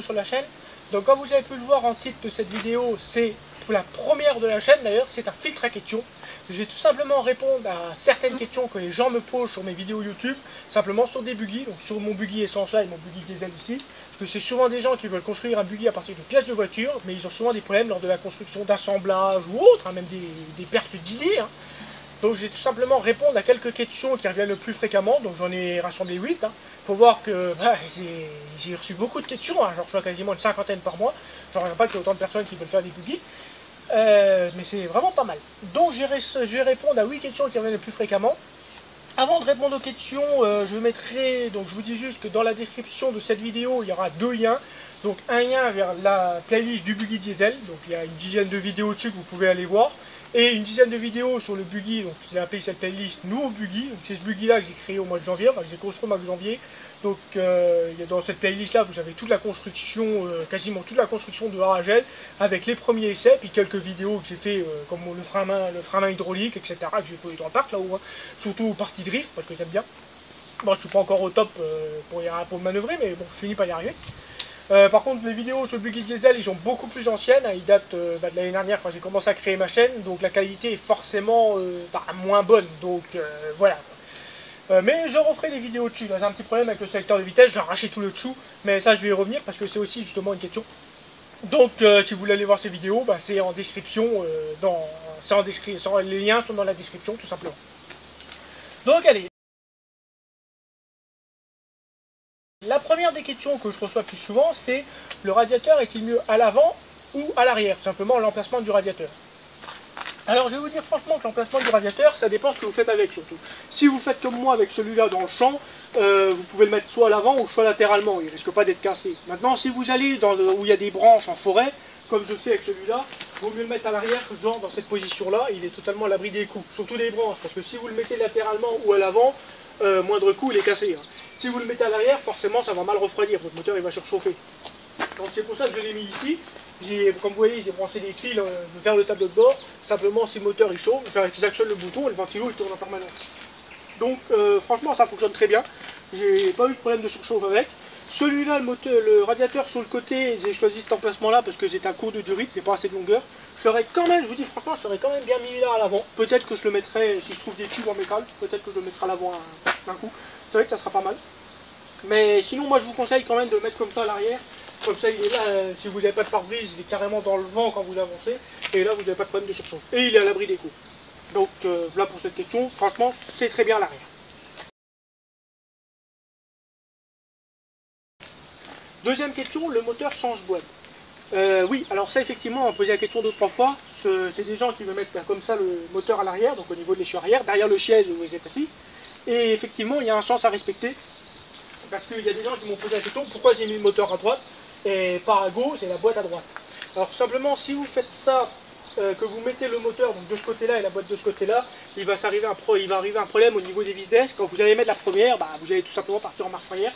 sur la chaîne. Donc comme vous avez pu le voir en titre de cette vidéo, c'est pour la première de la chaîne d'ailleurs, c'est un filtre à questions. Je vais tout simplement répondre à certaines questions que les gens me posent sur mes vidéos YouTube, simplement sur des buggy, donc sur mon buggy Essential et mon buggy diesel ici. Parce que c'est souvent des gens qui veulent construire un buggy à partir de pièces de voiture, mais ils ont souvent des problèmes lors de la construction d'assemblage ou autre, même des pertes d'idées. Donc je vais tout simplement répondre à quelques questions qui reviennent le plus fréquemment, donc j'en ai rassemblé 8. Faut voir que j'ai reçu beaucoup de questions, j'en reçois quasiment une cinquantaine par mois. J'en reviens pas qu'il y ait autant de personnes qui veulent faire des buggy. Mais c'est vraiment pas mal. Donc je vais répondre à 8 questions qui reviennent le plus fréquemment. Avant de répondre aux questions, je mettrai, donc je vous dis juste que dans la description de cette vidéo, il y aura 2 liens. Donc un lien vers la playlist du buggy diesel, donc il y a une dizaine de vidéos dessus que vous pouvez aller voir. Et une dizaine de vidéos sur le buggy, donc j'ai appelé cette playlist nouveau buggy. Donc c'est ce buggy là que j'ai créé au mois de janvier, enfin que j'ai construit au mois de janvier. Donc dans cette playlist là, vous avez toute la construction, quasiment toute la construction de A à Z, avec les premiers essais, puis quelques vidéos que j'ai fait, comme le frein main hydraulique, etc., que j'ai fait dans le parc là-haut, surtout aux parties drift, parce que j'aime bien. Bon, je suis pas encore au top pour manœuvrer, mais bon, je finis par y arriver. Par contre, les vidéos sur le buggy diesel, ils sont beaucoup plus anciennes, ils datent de l'année dernière quand j'ai commencé à créer ma chaîne, donc la qualité est forcément moins bonne, donc voilà. Mais je referai des vidéos dessus, là j'ai un petit problème avec le sélecteur de vitesse, j'ai arraché tout le dessous, mais ça je vais y revenir parce que c'est aussi justement une question. Donc si vous voulez aller voir ces vidéos, c'est en description, les liens sont dans la description tout simplement. Donc allez. La première des questions que je reçois plus souvent, c'est le radiateur est-il mieux à l'avant ou à l'arrière? Tout simplement l'emplacement du radiateur. Alors je vais vous dire franchement que l'emplacement du radiateur, ça dépend ce que vous faites avec surtout. Si vous faites comme moi avec celui-là dans le champ, vous pouvez le mettre soit à l'avant ou soit latéralement, il ne risque pas d'être cassé. Maintenant si vous allez où il y a des branches en forêt, comme je fais avec celui-là, il vaut mieux le mettre à l'arrière, genre dans cette position-là, il est totalement à l'abri des coups, surtout des branches, parce que si vous le mettez latéralement ou à l'avant, moindre coup il est cassé. Si vous le mettez à l'arrière, forcément ça va mal refroidir, votre moteur il va surchauffer. Donc c'est pour ça que je l'ai mis ici. Comme vous voyez, j'ai branché des fils vers le tableau de bord. Simplement, si le moteur il chauffe, j'actionne le bouton et le ventilo il tourne en permanence. Donc franchement, ça fonctionne très bien. J'ai pas eu de problème de surchauffe avec. Celui-là, le radiateur sur le côté, j'ai choisi cet emplacement-là parce que c'est un court de durite, c'est pas assez de longueur. Je l'aurais quand même, je vous dis franchement, je l'aurais quand même bien mis là à l'avant. Peut-être que je le mettrai, si je trouve des tubes en métal, peut-être que je le mettrai à l'avant d'un coup. C'est vrai que ça sera pas mal. Mais sinon, moi je vous conseille quand même de le mettre comme ça à l'arrière. Comme ça, il est là, si vous n'avez pas de pare-brise, il est carrément dans le vent quand vous avancez. Et là, vous n'avez pas de problème de surchauffe. Et il est à l'abri des coups. Donc, voilà pour cette question. Franchement, c'est très bien à l'arrière. Deuxième question, le moteur change boîte. Oui, alors ça, effectivement, on m'a posé la question 2-3 fois. C'est des gens qui veulent mettre comme ça le moteur à l'arrière, donc au niveau de l'échieu arrière, derrière le siège où vous êtes assis. Et effectivement, il y a un sens à respecter. Parce qu'il y a des gens qui m'ont posé la question, pourquoi j'ai mis le moteur à droite et pas à gauche et la boîte à droite. Alors tout simplement, si vous faites ça, que vous mettez le moteur donc de ce côté-là et la boîte de ce côté-là, il va arriver un problème au niveau des vitesses. Quand vous allez mettre la première, vous allez tout simplement partir en marche arrière,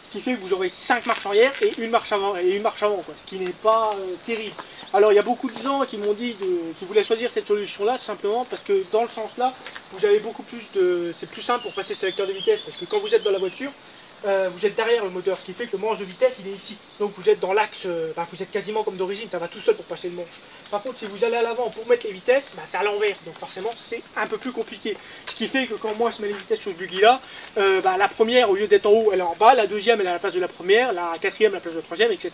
ce qui fait que vous aurez 5 marches arrière et une marche avant, quoi, ce qui n'est pas terrible. Alors il y a beaucoup de gens qui m'ont dit qui voulaient choisir cette solution-là, tout simplement parce que dans le sens-là, vous avez beaucoup plus de... C'est plus simple pour passer le sélecteur de vitesse, parce que quand vous êtes dans la voiture, vous êtes derrière le moteur, ce qui fait que le manche de vitesse il est ici. Donc vous êtes dans l'axe, vous êtes quasiment comme d'origine, ça va tout seul pour passer le manche. Par contre si vous allez à l'avant pour mettre les vitesses, c'est à l'envers, donc forcément c'est un peu plus compliqué. Ce qui fait que quand moi je mets les vitesses sur ce buggy là, la première au lieu d'être en haut elle est en bas, la deuxième elle est à la place de la première, la quatrième à la place de la troisième, etc.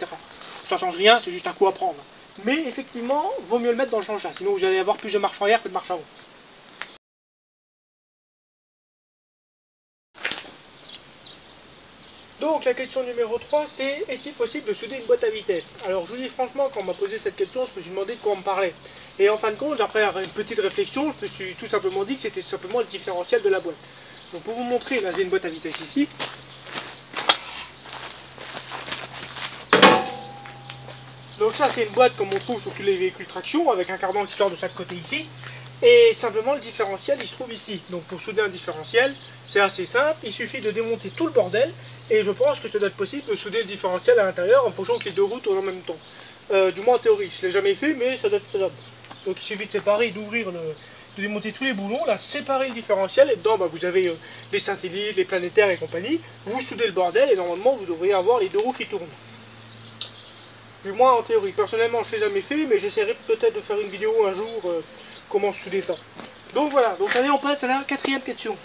Ça change rien, c'est juste un coup à prendre. Mais effectivement, vaut mieux le mettre dans le change-là, sinon vous allez avoir plus de marche arrière que de marche avant. Donc la question numéro 3, c'est est-il possible de souder une boîte à vitesse? Alors je vous dis franchement, quand on m'a posé cette question, je me suis demandé de quoi on me parlait. Et en fin de compte, après une petite réflexion, je me suis tout simplement dit que c'était tout simplement le différentiel de la boîte. Donc pour vous montrer, là j'ai une boîte à vitesse ici. Donc ça c'est une boîte comme on trouve sur tous les véhicules traction, avec un cardan qui sort de chaque côté ici. Et simplement le différentiel il se trouve ici. Donc pour souder un différentiel, c'est assez simple, il suffit de démonter tout le bordel. Et je pense que ça doit être possible de souder le différentiel à l'intérieur en fonction que les deux roues tournent en même temps. Du moins en théorie, je ne l'ai jamais fait, mais ça doit être faisable. Donc il suffit de séparer, d'ouvrir, de démonter tous les boulons, là, séparer le différentiel, et dedans vous avez les scintillites, les planétaires et compagnie. Vous soudez le bordel et normalement vous devriez avoir les deux roues qui tournent. Du moins en théorie. Personnellement, je ne l'ai jamais fait, mais j'essaierai peut-être de faire une vidéo un jour comment souder ça. Donc voilà, donc allez, on passe à la 4e question.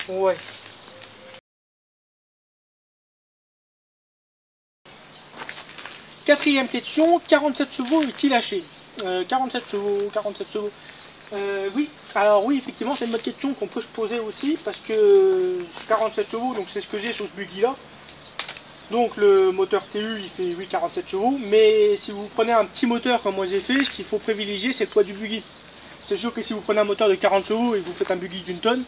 Ouais. Quatrième question, 47 chevaux est-il lâché 47 chevaux. Oui, alors oui, effectivement, c'est une bonne question qu'on peut se poser aussi, parce que 47 chevaux, donc c'est ce que j'ai sur ce buggy là. Donc le moteur TU, il fait oui 47 chevaux, mais si vous prenez un petit moteur comme moi j'ai fait, ce qu'il faut privilégier, c'est le poids du buggy. C'est sûr que si vous prenez un moteur de 40 chevaux et vous faites un buggy d'une tonne,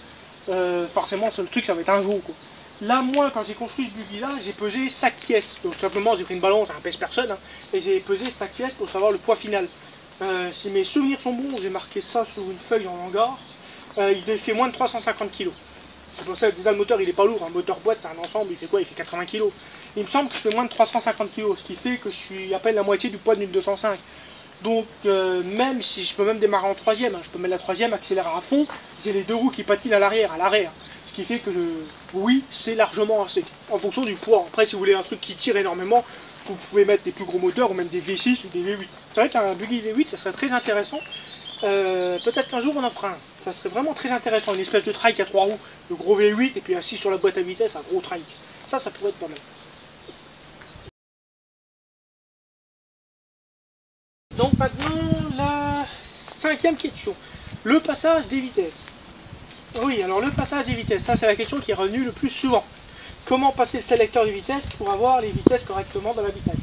forcément le truc ça va être un gros quoi. Là, moi, quand j'ai construit ce buggy-là, j'ai pesé 5 pièces. Donc, simplement, j'ai pris une balance, ça ne pèse personne, hein, et j'ai pesé 5 pièces pour savoir le poids final. Si mes souvenirs sont bons, j'ai marqué ça sur une feuille en hangar. Il fait moins de 350 kg. C'est pour ça que déjà le moteur, il n'est pas lourd. Un moteur boîte, c'est un ensemble, il fait quoi? Il fait 80 kg. Il me semble que je fais moins de 350 kg, ce qui fait que je suis à peine la moitié du poids d'une 205. Donc, même si je peux même démarrer en 3e, hein, je peux mettre la 3e, accélérer à fond, j'ai les deux roues qui patinent à l'arrière. Ce qui fait que, oui, c'est largement assez, en fonction du poids. Après, si vous voulez un truc qui tire énormément, vous pouvez mettre des plus gros moteurs, ou même des V6 ou des V8. C'est vrai qu'un buggy V8, ça serait très intéressant. Peut-être qu'un jour, on en fera un. Ça serait vraiment très intéressant. Une espèce de trike à 3 roues, le gros V8, et puis assis sur la boîte à vitesse, un gros trike. Ça pourrait être pas mal. Donc maintenant, la 5e question. Le passage des vitesses. Oui, alors le passage des vitesses, ça c'est la question qui est revenue le plus souvent. Comment passer le sélecteur de vitesse pour avoir les vitesses correctement dans l'habitacle?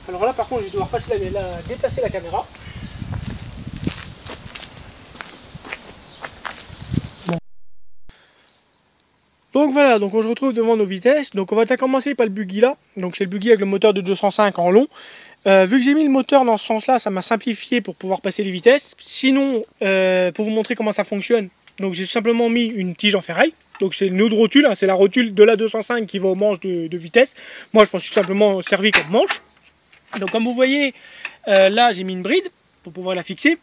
Alors là par contre je vais devoir déplacer la caméra. Bon. Donc voilà, donc on se retrouve devant nos vitesses. Donc on va déjà commencer par le buggy là. Donc c'est le buggy avec le moteur de 205 en long. Vu que j'ai mis le moteur dans ce sens-là, ça m'a simplifié pour pouvoir passer les vitesses. Sinon, pour vous montrer comment ça fonctionne, donc j'ai simplement mis une tige en ferraille. Donc c'est une autre rotule, hein, c'est la rotule de la 205 qui va au manche de vitesse. Moi je pense tout simplement servi comme manche. Donc comme vous voyez, là j'ai mis une bride pour pouvoir la fixer.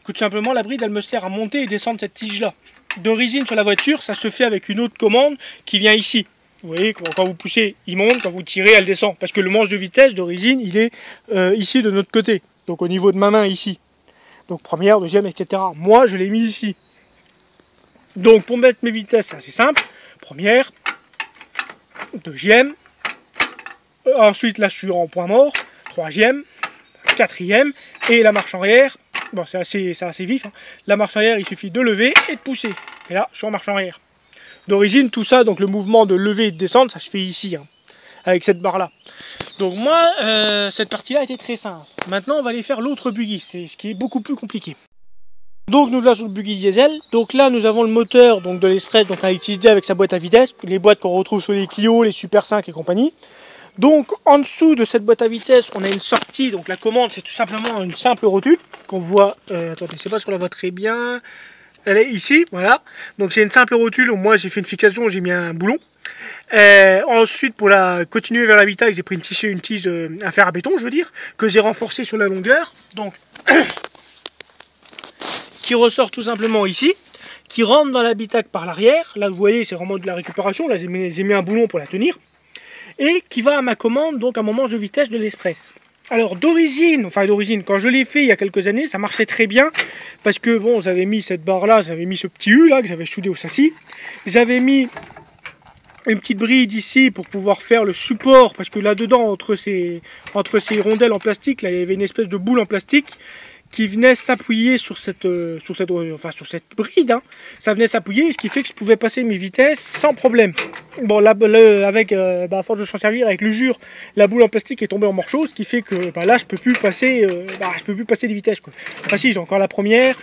Tout simplement la bride elle me sert à monter et descendre cette tige là. D'origine sur la voiture, ça se fait avec une autre commande qui vient ici. Vous voyez, quand vous poussez, il monte, quand vous tirez, elle descend. Parce que le manche de vitesse d'origine, il est ici de notre côté. Donc au niveau de ma main ici. Donc première, deuxième, etc. Moi je l'ai mis ici. Donc pour mettre mes vitesses, c'est assez simple. Première, deuxième, ensuite là je suis en point mort, troisième, quatrième, et la marche arrière, bon c'est assez vif, hein. La marche arrière il suffit de lever et de pousser. Et là je suis en marche arrière. D'origine tout ça, donc le mouvement de lever et de descendre, ça se fait ici, hein, avec cette barre là. Donc moi, cette partie là était très simple. Maintenant on va aller faire l'autre buggy, c'est ce qui est beaucoup plus compliqué. Donc nous là sur le buggy diesel, donc là nous avons le moteur donc de l'Express, donc un XD avec sa boîte à vitesse, les boîtes qu'on retrouve sur les Clio, les Super 5 et compagnie. Donc en dessous de cette boîte à vitesse, on a une sortie, donc la commande c'est tout simplement une simple rotule qu'on voit, attendez, je sais pas si on la voit très bien, elle est ici, voilà. Donc c'est une simple rotule où moi j'ai fait une fixation, j'ai mis un boulon. Ensuite pour la continuer vers l'habitacle, j'ai pris une tige, un fer à béton je veux dire, que j'ai renforcé sur la longueur, donc qui ressort tout simplement ici, qui rentre dans l'habitacle par l'arrière. Là vous voyez c'est vraiment de la récupération, là j'ai mis un boulon pour la tenir, et qui va à ma commande, donc à mon manche de vitesse de l'Express. Alors d'origine, quand je l'ai fait il y a quelques années, ça marchait très bien, parce que bon, j'avais mis cette barre là, j'avais mis ce petit U là, que j'avais soudé au châssis, j'avais mis une petite bride ici pour pouvoir faire le support, parce que là dedans, entre ces rondelles en plastique, là il y avait une espèce de boule en plastique, qui venait s'appuyer sur cette bride, hein. Ça venait s'appuyer, ce qui fait que je pouvais passer mes vitesses sans problème. Bon, là, à force de s'en servir avec l'usure, la boule en plastique est tombée en morceaux, ce qui fait que là, je peux plus passer les vitesses, quoi. Enfin si, j'ai encore la première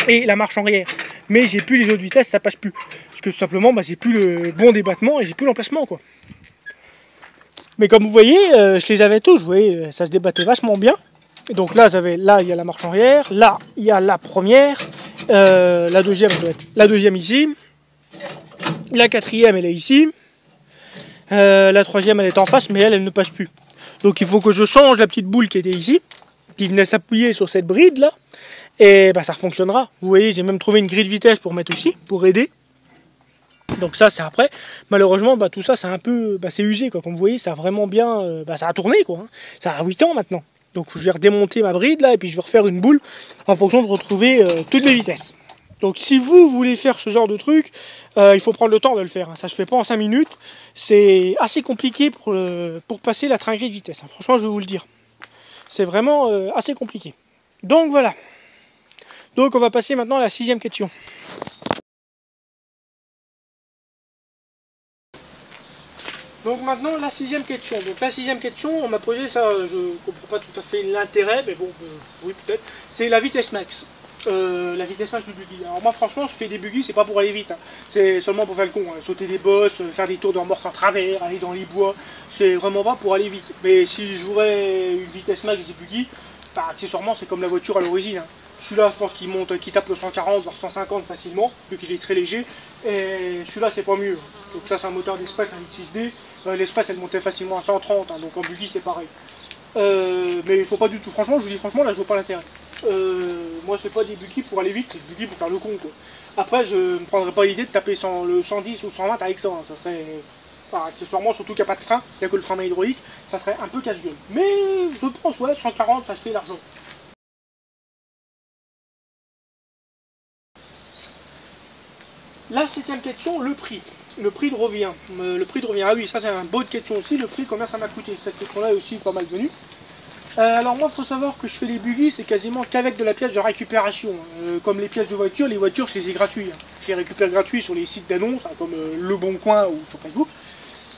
et la marche arrière, mais j'ai plus les autres vitesses, ça passe plus. Parce que tout simplement, j'ai plus le bon débattement et j'ai plus l'emplacement, quoi. Mais comme vous voyez, je les avais tous, vous voyez, ça se débattait vachement bien. Et donc là, il y a la marche arrière, là, il y a la première, la deuxième, elle doit être la deuxième ici, la quatrième, elle est ici, la troisième, elle est en face, mais elle ne passe plus. Donc il faut que je change la petite boule qui était ici, qui venait s'appuyer sur cette bride là, et ça fonctionnera. Vous voyez, j'ai même trouvé une grille de vitesse pour mettre aussi, pour aider. Donc ça c'est après. Malheureusement tout ça c'est un peu c'est usé quoi. Comme vous voyez ça a vraiment bien ça a tourné quoi. Hein. Ça a 8 ans maintenant. Donc je vais redémonter ma bride là et puis je vais refaire une boule en fonction de retrouver toutes les vitesses. Donc si vous voulez faire ce genre de truc, il faut prendre le temps de le faire. Hein. Ça se fait pas en 5 minutes. C'est assez compliqué pour passer la trinquerie de vitesse. Hein. Franchement je vais vous le dire. C'est vraiment assez compliqué. Donc voilà. Donc on va passer maintenant à la 6e question. Donc maintenant la 6e question. Donc la 6e question, on m'a posé ça, je comprends pas tout à fait l'intérêt, mais bon, oui peut-être. C'est la vitesse max. La vitesse max du buggy. Alors moi franchement je fais des buggy, c'est pas pour aller vite. Hein. C'est seulement pour faire le con. Hein. Sauter des bosses, faire des tours de remorque en travers, aller dans les bois. C'est vraiment pas pour aller vite. Mais si je jouerais une vitesse max des buggy, accessoirement c'est comme la voiture à l'origine. Hein. Celui-là je pense qu'il tape le 140 voire 150 facilement, vu qu'il est très léger. Et celui-là c'est pas mieux. Donc ça c'est un moteur d'Express, un 8.6D. L'Express elle montait facilement à 130, hein, donc en buggy c'est pareil. Mais je vois pas du tout, franchement je vous dis franchement là je vois pas l'intérêt. Moi c'est pas des buggy pour aller vite, c'est des buggy pour faire le con quoi. Après je ne prendrais pas l'idée de taper le 110 ou 120 avec ça, hein. Ça serait accessoirement, surtout qu'il n'y a pas de frein, il n'y a que le frein main hydraulique, ça serait un peu casse-gueule. Mais je pense ouais 140 ça se fait largement. La 7e question, le prix. Le prix de revient. Le prix de revient. Ah oui, ça c'est une bonne question aussi. Le prix, combien ça m'a coûté? Cette question-là est aussi pas mal venue. Alors moi, il faut savoir que je fais les buggy, c'est quasiment qu'avec de la pièce de récupération. Comme les pièces de voiture, les voitures, je les ai gratuits. Hein. Je les récupère gratuits sur les sites d'annonces, hein, comme Le Bon Coin ou sur Facebook.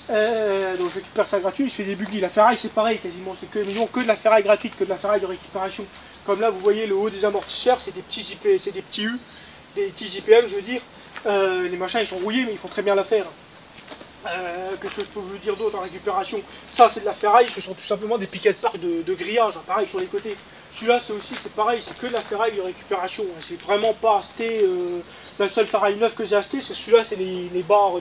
Donc je récupère ça gratuit, je fais des buggy. La ferraille, c'est pareil, quasiment. C'est que de la ferraille gratuite, que de la ferraille de récupération. Comme là, vous voyez le haut des amortisseurs, c'est des petits IP, c'est des petits U, des petits IPM, je veux dire. Les machins ils sont rouillés mais ils font très bien l'affaire. Qu'est-ce que je peux vous dire d'autre en récupération? Ça c'est de la ferraille, ce sont tout simplement des piquets de parc de grillage, hein, pareil sur les côtés. Celui-là c'est pareil, c'est que de la ferraille de récupération. Hein. J'ai vraiment pas acheté, la seule ferraille neuve que j'ai acheté, c'est celui-là, c'est les barres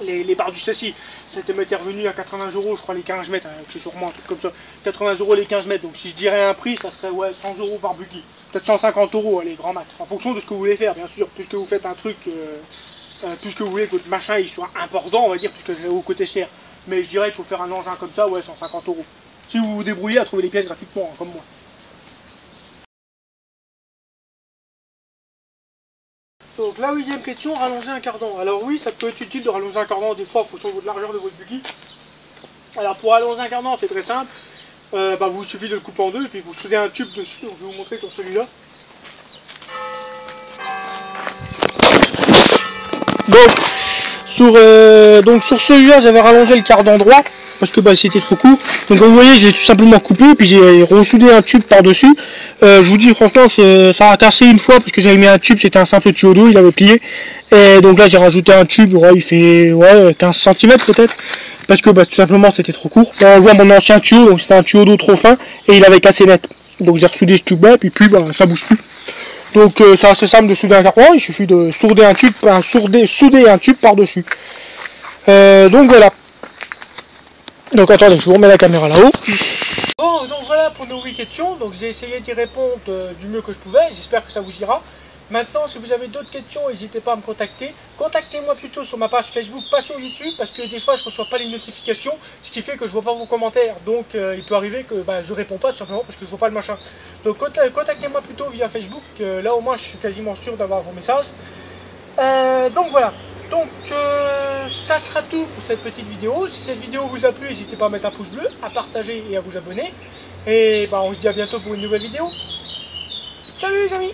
les barres du châssis. C'était m'était revenu à 80 € je crois les 15 mètres, hein, c'est sûrement un truc comme ça. 80 € les 15 mètres, donc si je dirais un prix, ça serait ouais 100 € par buggy. Peut-être 150 €, allez, grand max. En fonction de ce que vous voulez faire, bien sûr. Puisque vous faites un truc, puisque vous voulez que votre machin il soit important, on va dire, puisque ça vous coûte cher. Mais je dirais qu'il faut faire un engin comme ça, ouais, 150 €. Si vous vous débrouillez à trouver les pièces gratuitement, hein, comme moi. Donc la 8e question, rallonger un cardan. Alors oui, ça peut être utile de rallonger un cardan des fois en fonction de la largeur de votre buggy. Alors pour rallonger un cardan, c'est très simple. Vous suffit de le couper en deux et puis vous soudez un tube dessus. Donc je vais vous montrer sur celui-là. Donc sur celui-là, j'avais rallongé le cardan droit parce que c'était trop court. Donc comme vous voyez, je l'ai tout simplement coupé puis j'ai ressoudé un tube par-dessus. Je vous dis franchement, ça a cassé une fois parce que j'avais mis un tube, c'était un simple tuyau d'eau, il avait plié. Et donc là, j'ai rajouté un tube, ouais, il fait 15 cm peut-être. Parce que tout simplement c'était trop court. Là on voit mon ancien tuyau, donc c'était un tuyau d'eau trop fin et il avait cassé net. Donc j'ai ressoudé ce tube là et puis ça bouge plus. Donc c'est assez simple de souder un cardan, il suffit de souder un tube par-dessus. Donc voilà. Donc attendez, je vous remets la caméra là-haut. Bon, donc voilà pour nos 8 questions. Donc j'ai essayé d'y répondre du mieux que je pouvais, j'espère que ça vous ira. Maintenant, si vous avez d'autres questions, n'hésitez pas à me contacter. Contactez-moi plutôt sur ma page Facebook, pas sur YouTube, parce que des fois, je ne reçois pas les notifications, ce qui fait que je ne vois pas vos commentaires. Donc, il peut arriver que je ne réponds pas, tout simplement parce que je ne vois pas le machin. Donc, contactez-moi plutôt via Facebook. Là, au moins, je suis quasiment sûr d'avoir vos messages. Donc, voilà. Donc, ça sera tout pour cette petite vidéo. Si cette vidéo vous a plu, n'hésitez pas à mettre un pouce bleu, à partager et à vous abonner. Et on se dit à bientôt pour une nouvelle vidéo. Salut les amis!